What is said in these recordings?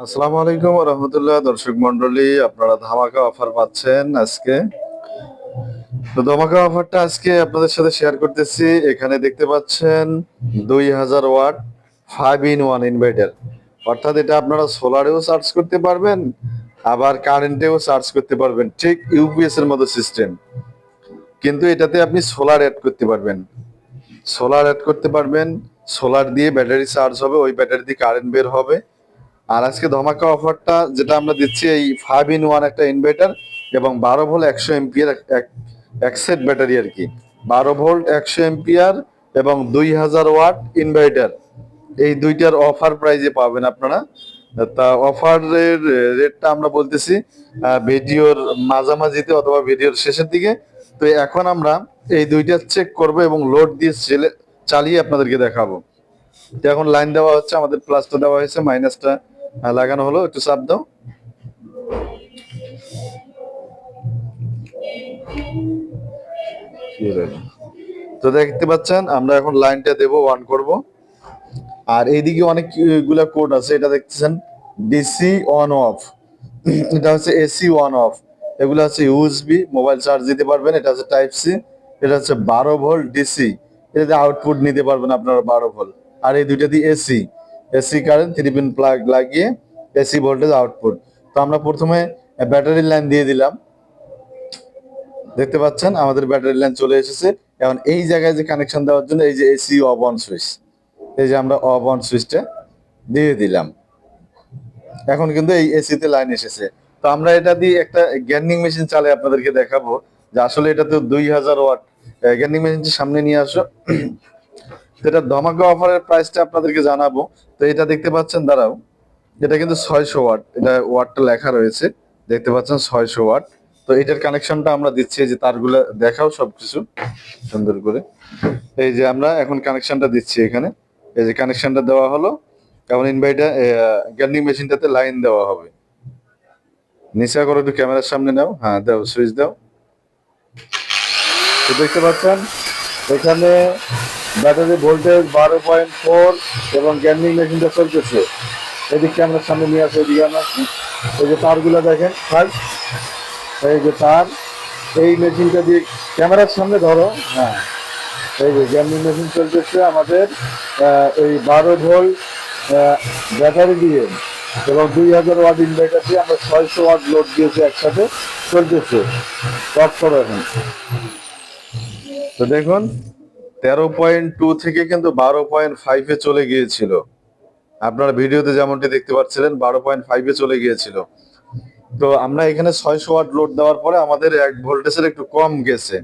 আসসালামু আলাইকুম রহমতুল্লাহ। দর্শক মন্ডলী, আপনারা ধামাকা অফার পাচ্ছেন আজকে। তো ধামাকা অফারটা আজকে আপনাদের সাথে শেয়ার করতেছি। এখানে দেখতে পাচ্ছেন 2000 ওয়াট 5-in-1 ইনভার্টার, অর্থাৎ এটা আপনারা সোলারেও চার্জ করতে পারবেন, আবার কারেন্টেও চার্জ করতে পারবেন, ঠিক ইউপিএস এর মতো সিস্টেম। কিন্তু এটাতে আপনি সোলার অ্যাড করতে পারবেন, সোলার দিয়ে ব্যাটারি চার্জ হবে, ওই ব্যাটারি দিয়ে কারেন্ট বের হবে। আর আজকে ধমাকা অফারটা যেটা আমরা দিচ্ছি, এই 5-in-1 একটা ইনভার্টার এবং 12 ভোল্ট 100 এম্পিয়ার এক সেট ব্যাটারি আর কি। 12 ভোল্ট 100 এম্পিয়ার এবং 2000 ওয়াট ইনভার্টার, এই দুইটার অফার প্রাইজে পাবেন আপনারা। তা অফারের রেটটা আমরা বলতেছি ভিডিওর মাঝামাঝিতে অথবা ভিডিওর শেষের দিকে। তো এখন আমরা এই দুইটা চেক করব এবং লোড দিয়ে চালিয়ে আপনাদেরকে দেখাবো। তো এখন লাইন দেওয়া হচ্ছে, আমাদের প্লাসটা দেওয়া হয়েছে, মাইনাসটা লাগানো হলো, একটু চাপ দাও। তো দেখতে পাচ্ছেন আমরা এখন লাইনটা দেব, অন করব। আর এইদিকে অনেকগুলা কোড আছে, এটা দেখতেছেন ডিসি অন অফ, এটা হচ্ছে এসি অন অফ, এগুলো হচ্ছে ইউএসবি, মোবাইল চার্জ দিতে পারবেন। এটা হচ্ছে টাইপ সি, এটা হচ্ছে 12 ভোল্ট ডিসি, এটাতে আউটপুট নিতে পারবেন আপনারা 12 ভোল্ট। আর এই দুইটা দিয়ে AC, AC current 3 pin plug লাগিয়ে এসি ভোল্টেজ আউটপুট। তো আমরা প্রথমে ব্যাটারি লাইন দিয়ে দিলাম, দেখতে পাচ্ছেন আমাদের ব্যাটারি লাইন চলে এসেছে। এখন এই জায়গায় যে কানেকশন দেওয়ার জন্য এই যে এসি অফ অন সুইচ, এই যে আমরা অফ অন সুইচটা দিয়ে দিলাম। এখন কিন্তু এই এসিতে লাইন এসেছে। তো আমরা এটা দিয়ে একটা গ্যান্ডিং মেশিন চালিয়ে আপনাদেরকে দেখাবো যে আসলে এটা তো 2000 ওয়াট। গ্যান্ডিং মেশিনটি সামনে নিয়ে আসো। তো এটা ধমাকা অফারের প্রাইসটা আপনাদেরকে জানাবো। তো এটা দেখতে পাচ্ছেন, দাঁড়াও, এটা কিন্তু 600 ওয়াট, এটা ওয়াটটা লেখা রয়েছে, দেখতে পাচ্ছেন 600 ওয়াট। তো এটার কানেকশনটা আমরা দিচ্ছি, এই যে তারগুলো দেখাও সবকিছু সুন্দর করে। এই যে আমরা এখন কানেকশনটা দিচ্ছি এখানে, এই যে কানেকশনটা দেওয়া হলো। এখন ইনভার্টার গ্যান্ডিং মেশিনটাতে লাইন দেওয়া হবে। নিচে করো, একটু ক্যামেরার সামনে নাও, হ্যাঁ দাও, সুইচ দাও। তো দেখতে পাচ্ছেন এখানে ব্যাটারি ভোল্টেজ 12.4 এবং গ্যান্ডিং মেশিনটা চলতেছে। এদিক ক্যামেরার সামনে নিয়ে আসে, এদিকে আমরা এই যে তারগুলো দেখেন, ফার্স্ট এই যে তার, এই মেশিনটা দিয়ে ক্যামেরার সামনে ধরো, হ্যাঁ এই যে গ্যান্ডিং মেশিন চলতেছে আমাদের এই 12 ভোল্ট ব্যাটারি দিয়ে এবং 2000 ওয়াট ইনভার্টার দিয়ে আমরা 600 ওয়াট লোড দিয়েছি, একসাথে চলতেছে। অফ করো এখন। তো দেখুন 13.2 থেকে কিন্তু 12.5-এ চলে গিয়েছিল। আপনারা ভিডিওতে যেমনটি দেখতে পাচ্ছিলেন 12.5-এ চলে গিয়েছিল। তো আমরা এখানে 600 ওয়াট লোড দেওয়ার পরে আমাদের 1 ভোল্টেজের একটু কম গেছে।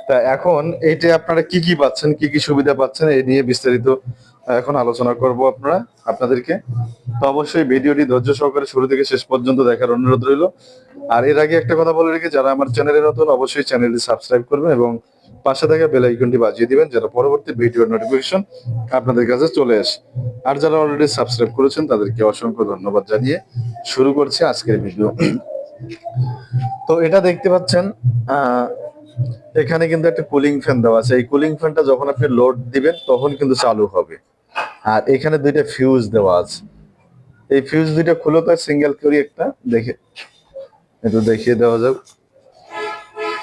তা এখন এইটা আপনারা কি কি পাচ্ছেন, কি কি সুবিধা পাচ্ছেন, এই নিয়ে বিস্তারিত এখন আলোচনা করব আপনাদেরকে। তো অবশ্যই ভিডিওটি ধৈর্য সহকারে শুরু থেকে শেষ পর্যন্ত দেখার অনুরোধ রইল। আর এর আগে একটা কথা বলে রেখে, যারা আমার চ্যানেলে নতুন অবশ্যই চ্যানেলটি সাবস্ক্রাইব করবেন এবং পাশে থাকা বেল আইকনটি বাজিয়ে দিবেন, যেন পরবর্তী ভিডিওর নোটিফিকেশন আপনাদের কাছে চলে আসে। আর যারা অলরেডি সাবস্ক্রাইব করেছেন তাদেরকে অসংখ্য ধন্যবাদ জানিয়ে শুরু করছি আজকের ভিডিও। তো এটা দেখতে পাচ্ছেন এখানে কিন্তু একটা কুলিং ফ্যান দেওয়া আছে। এই কুলিং ফ্যানটা যখন আপনি লোড দিবেন তখন কিন্তু চালু হবে। আর এখানে দুইটা ফিউজ দেওয়া আছে, এই ফিউজ দুইটা খুলে তো সিঙ্গেল করি একটা দেখে, একটু দেখিয়ে দেওয়া যাক।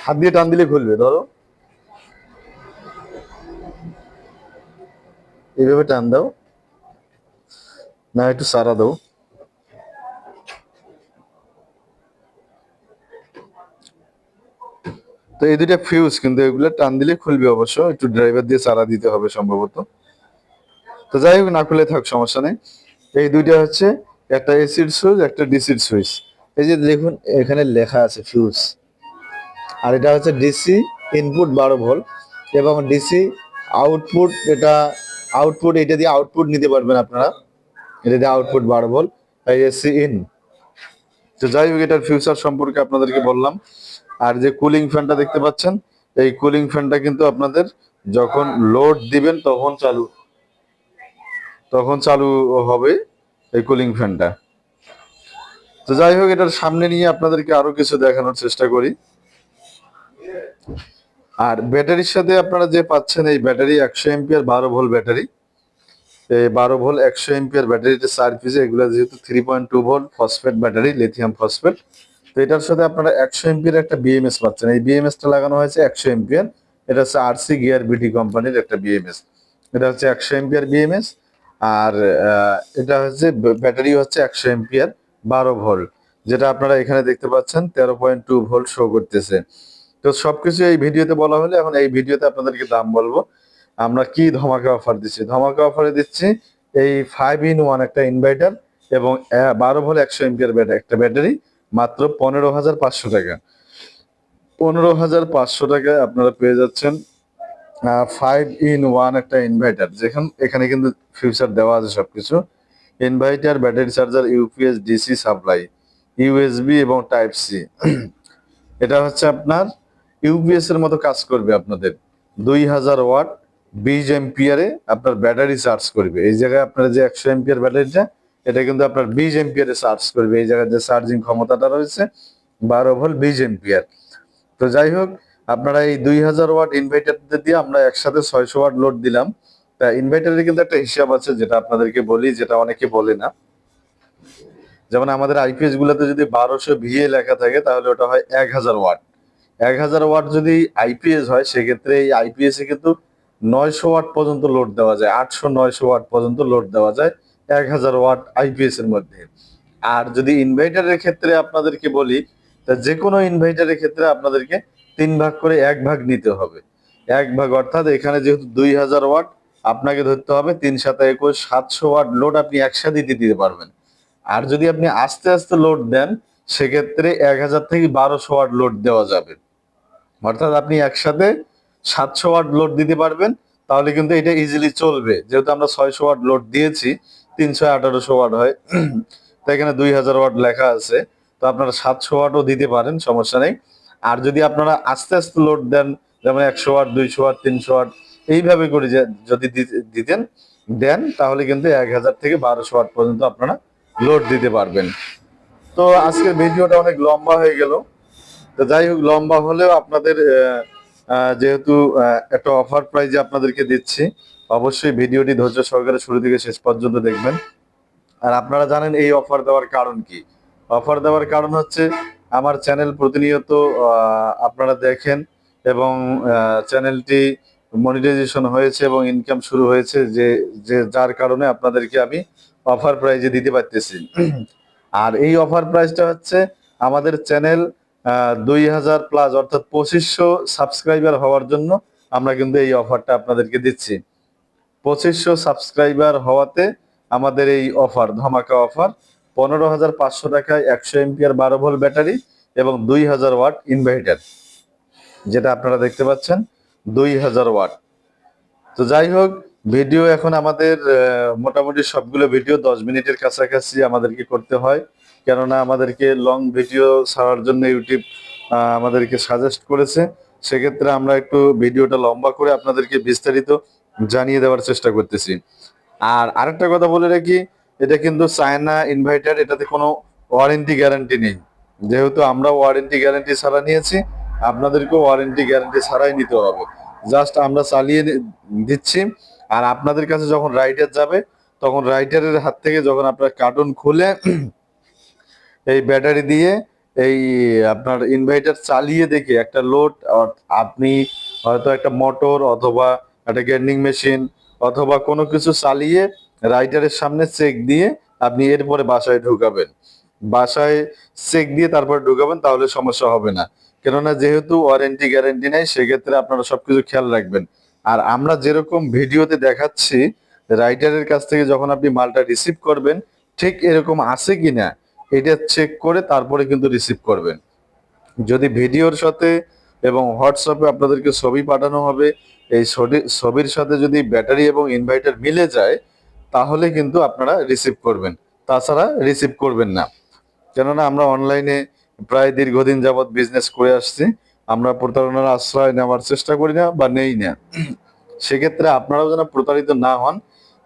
হাত দিয়ে টান দিলে খুলবে, ধরো এইভাবে টান দাও, না একটু সারা দাও। তো এই দুইটা ফিউজ কিন্তু এগুলো টান দিলে খুলবে, অবশ্য একটু ড্রাইভার দিয়ে চারা দিতে হবে সম্ভবত। তো যাই হোক, না খুলে থাক, সমস্যা নেই। এই দুইটা হচ্ছে একটা এসির সুইচ, একটা ডিসির সুইচ। এই যে দেখুন এখানে লেখা আছে ফিউজ। আর এটা হচ্ছে ডিসি ইনপুট 12 ভোল্ট এবং ডিসি আউটপুট, এটা আউটপুট, এটা দিয়ে আউটপুট নিতে পারবেন আপনারা, এটা দিয়ে আউটপুট 12 ভোল্ট। তাই এসি ইন। তো যাই হোক, এটার ফিউচার সম্পর্কে আপনাদেরকে বললাম। আর যে কুলিং ফ্যানটা দেখতে পাচ্ছেন, এই কুলিং ফ্যানটা কিন্তু আপনাদের যখন লোড দিবেন তখন চালু হবে এই কুলিং ফ্যানটা। তো যাই হোক, এটার সামনে নিয়ে আপনাদেরকে আরো কিছু দেখানোর চেষ্টা করি। আর ব্যাটারির সাথে আপনারা যে পাচ্ছেন, এই ব্যাটারি 100 এম্পিয়ার 12 ভোল্ট ব্যাটারি। এই 12 ভোল্ট 100 এমপিয়ার ব্যাটারিটা 4 পিসে, এগুলো যেহেতু 3.2 volt phosphate battery, lithium phosphate. তো এটার সাথে আপনারা 100 এমপিয়ার একটা বিএমএস পাচ্ছেন। এই বিএমএসটা লাগানো হয়েছে 100 এমপিয়ার। এটা হচ্ছে আরসি গিয়ার বিটি কোম্পানির একটা বিএমএস। এটা হচ্ছে 100 এমপিয়ার বিএমএস। আর এটা হচ্ছে ব্যাটারি হচ্ছে 100 এমপিয়ার 12 ভোল্ট, যেটা আপনারা এখানে দেখতে পাচ্ছেন 13.2 ভোল্ট শো করতেছে। তো সবকিছু এই ভিডিওতে বলা হলে এখন এই ভিডিওতে আপনাদেরকে দাম বলবো। আমরা কি ধামাকা অফার দিচ্ছি? ধামাকা অফারে দিচ্ছি এই 5 in 1 একটা ইনভার্টার এবং 12 ভোল্ট 100 এমপিয়ার একটা ব্যাটারি মাত্র 15,500 টাকা। 15,500 টাকায় আপনারা পেয়ে যাচ্ছেন 5 in 1 একটা ইনভার্টার, এখানে কিন্তু ফিউচার দেওয়া আছে সবকিছু। Inverter, battery charger, UPS, DC supply, USB এবং টাইপ সি। এটা হচ্ছে আপনার ইউপিএস এর মতো কাজ করবে আপনাদের। 2000 ওয়াট 20 এমপিয়ারে আপনার ব্যাটারি চার্জ করবে। এই জায়গায় আপনার যে 100 এমপিয়ার ব্যাটারিটা, এটা কিন্তু আপনার 20 এমপিয়ারে চার্জ করবে। এই জায়গায় যে চার্জিং ক্ষমতাটা রয়েছে 12 ভোল্ট 20 এমপিয়ার। তো যাই হোক, আপনারা এই 2000 ওয়াট ইনভার্টার দিয়ে আমরা একসাথে 600 ওয়াট লোড দিলাম। তা ইনভার্টারের কিন্তু একটা হিসাব আছে, যেটা আপনাদেরকে বলি, যেটা অনেকে বলে না। যেমন আমাদের আইপিএস গুলোতে যদি 1200 ভিএ লেখা থাকে, তাহলে ওটা হয় 1000 ওয়াট। 1000 ওয়াট যদি আইপিএস হয়, সেক্ষেত্রে এই আইপিএস এ কিন্তু 900 ওয়াট পর্যন্ত লোড দেওয়া যায়, 800-900 ওয়াট পর্যন্ত লোড দেওয়া যায় 1000 ওয়াট আইপিএস এর মধ্যে। আর যদি ইনভার্টারের ক্ষেত্রে আপনাদেরকে বলি, তা যে কোনো ইনভার্টারের ক্ষেত্রে আপনাদেরকে 3 ভাগ করে 1 ভাগ নিতে হবে। 1 ভাগ অর্থাৎ এখানে যেহেতু 2000 ওয়াট, আপনাকে ধরতে হবে 3×7=21, 700 ওয়াট লোড আপনি একসাথে দিতে পারবেন। আর যদি আপনি আস্তে আস্তে লোড দেন, সেক্ষেত্রে 1000 থেকে 1200 ওয়াট লোড দেওয়া যাবে। অর্থাৎ আপনি একসাথে 700 ওয়াট লোড দিতে পারবেন, তাহলে কিন্তু এটা ইজিলি চলবে। যেহেতু আমরা 600 ওয়াট লোড দিয়েছি, 300-1800 ওয়াট হয়, তো এখানে 2000 ওয়াট লেখা আছে। তো আপনারা 700 ওয়াটও দিতে পারেন, সমস্যা নেই। আর যদি আপনারা আস্তে আস্তে লোড দেন, যেমন 100 ওয়াট, 200 ওয়াট, 300 ওয়াট এইভাবে করে যদি দেন, তাহলে কিন্তু 1000 থেকে 1200 ওয়াট পর্যন্ত আপনারা লোড দিতে পারবেন। তো আজকের ভিডিওটা অনেক লম্বা হয়ে গেল। তো যাই হোক, লম্বা হলেও আপনাদের যেহেতু একটা অফার প্রাইজে আপনাদেরকে দিচ্ছি, অবশ্যই ভিডিওটি ধৈর্য সহকারে শুরু থেকে শেষ পর্যন্ত দেখবেন। আর আপনারা জানেন এই অফার দেওয়ার কারণ কি? অফার দেওয়ার কারণ হচ্ছে আমার চ্যানেল প্রতিনিয়ত আপনারা দেখেন এবং চ্যানেলটি মনিটাইজেশন হয়েছে এবং ইনকাম শুরু হয়েছে, যার কারণে আপনাদেরকে আমি অফার প্রাইজে দিতে পারতেছি। আর এই অফার প্রাইসটা হচ্ছে আমাদের চ্যানেল 2000+ অর্থাৎ 2500 সাবস্ক্রাইবার হওয়ার জন্য আমরা কিন্তু এই অফারটা আপনাদেরকে দিচ্ছি। 2500 সাবস্ক্রাইবার হওয়াতে আমাদের এই অফার, ধামাকা অফার, 15,500 টাকায় 100 এমপিয়ার 12 ভোল্ট ব্যাটারি এবং 2000 ওয়াট ইনভার্টার, যেটা আপনারা দেখতে পাচ্ছেন 2000 ওয়াট। তো যাই হোক, ভিডিও এখন আমাদের মোটামুটি সবগুলো ভিডিও 10 মিনিটের কাছাকাছি আমাদেরকে করতে হয়, কেননা আমাদেরকে লং ভিডিও ছাড়ার জন্য ইউটিউব আমাদেরকে সাজেস্ট করেছে। সেক্ষেত্রে আমরা একটু ভিডিওটা লম্বা করে আপনাদেরকে বিস্তারিত জানিয়ে দেওয়ার চেষ্টা করতেছি। আর আরেকটা কথা বলে রাখি, এটা কিন্তু চায়না ইনভার্টার, এটাতে কোনো ওয়ারেন্টি গ্যারান্টি নেই। যেহেতু আমরা ওয়ারেন্টি গ্যারান্টি ছাড়া নিয়েছি, আপনাদেরকেও ওয়ারেন্টি গ্যারান্টি ছাড়াই নিতে হবে। জাস্ট আমরা চালিয়ে দিচ্ছি। আর আপনাদের কাছে যখন রাইডার যাবে, তখন রাইডারের হাত থেকে যখন আপনার কার্টুন খুলে এই ব্যাটারি দিয়ে এই আপনার ইনভার্টার চালিয়ে দেখে একটা লোড, আপনি হয়তো একটা মোটর অথবা একটা গ্রাইন্ডিং মেশিন অথবা কোনো কিছু চালিয়ে রাইডারের সামনে চেক দিয়ে আপনি এরপরে বাসায় ঢুকাবেন। বাসায় চেক দিয়ে তারপরে ঢুকাবেন, তাহলে সমস্যা হবে না। কেননা যেহেতু ওয়ারেন্টি গ্যারান্টি নেই, সেক্ষেত্রে আপনারা সবকিছু খেয়াল রাখবেন। আর আমরা যেরকম ভিডিওতে দেখাচ্ছি, রাইডারের কাছ থেকে যখন আপনি মালটা রিসিভ করবেন, ঠিক এরকম আছে কিনা এটা চেক করে তারপরে কিন্তু রিসিভ করবেন। যদি ভিডিওর সাথে এবং হোয়াটসঅ্যাপে আপনাদেরকে ছবি পাঠানো হবে, এই ছবির সাথে যদি ব্যাটারি এবং ইনভার্টার মিলে যায়, তাহলে কিন্তু আপনারা রিসিভ করবেন, তাছাড়া রিসিভ করবেন না। কেননা আমরা অনলাইনে প্রায় দীর্ঘদিন যাবৎ বিজনেস করে আসছি, আমরা প্রতারণার আশ্রয় নেওয়ার চেষ্টা করি না বা নেই না। সেক্ষেত্রে আপনারাও যেন প্রতারিত না হন,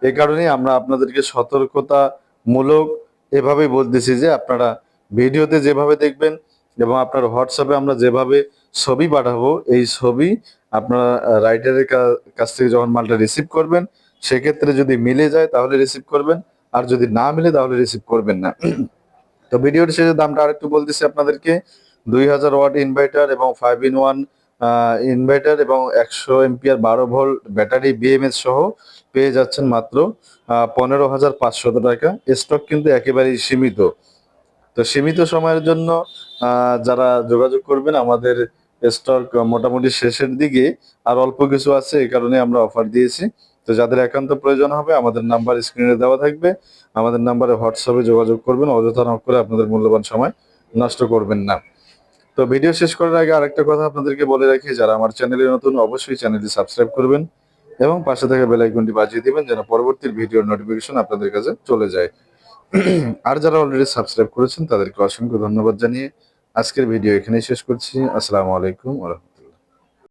এ কারণেই আমরা আপনাদেরকে সতর্কতামূলক এভাবেই বলতেছি যে আপনারা ভিডিওতে যেভাবে দেখবেন এবং আপনার হোয়াটসঅ্যাপে আমরা যেভাবে ছবি পাঠাবো, এই ছবি আপনারা রাইটারের কাছ থেকে যখন মালটা রিসিভ করবেন, সেক্ষেত্রে যদি মিলে যায় তাহলে রিসিভ করবেন, আর যদি না মিলে তাহলে রিসিভ করবেন না। তো ভিডিওর শেষে দামটা আরেকটু বলতেছি আপনাদেরকে। 2000 ওয়াট ইনভার্টার এবং 5-in-1 ইনভার্টার এবং 100 এম্পিয়ার 12 ভোল্ট ব্যাটারি বিএমএস সহ পেয়ে যাচ্ছেন মাত্র 15,500 টাকা। স্টক কিন্তু একেবারেই সীমিত। তো সীমিত সময়ের জন্য যারা যোগাযোগ করবেন, আমাদের স্টক মোটামুটি শেষের দিকে, আর অল্প কিছু আছে, এই কারণে আমরা অফার দিয়েছি। তো যাদের একান্ত প্রয়োজন হবে আমাদের নাম্বার স্ক্রিনে দেওয়া থাকবে, আমাদের নাম্বারে হোয়াটসঅ্যাপে যোগাযোগ করবেন, অযথা নক করে আপনাদের মূল্যবান সময় নষ্ট করবেন না। তো ভিডিও শেষ করার আগে আরেকটা কথা আপনাদেরকে বলে রাখি, যারা আমার চ্যানেলে নতুন অবশ্যই চ্যানেলটি সাবস্ক্রাইব করবেন এবং পাশে থাকা বেল আইকনটি বাজিয়ে দিবেন যেন পরবর্তী ভিডিওর নোটিফিকেশন আপনাদের কাছে চলে যায়। আর যারা অলরেডি সাবস্ক্রাইব করেছেন তাদেরকে অসংখ্য ধন্যবাদ জানিয়ে আজকের ভিডিও এখানেই শেষ করছি। আসসালামু আলাইকুম।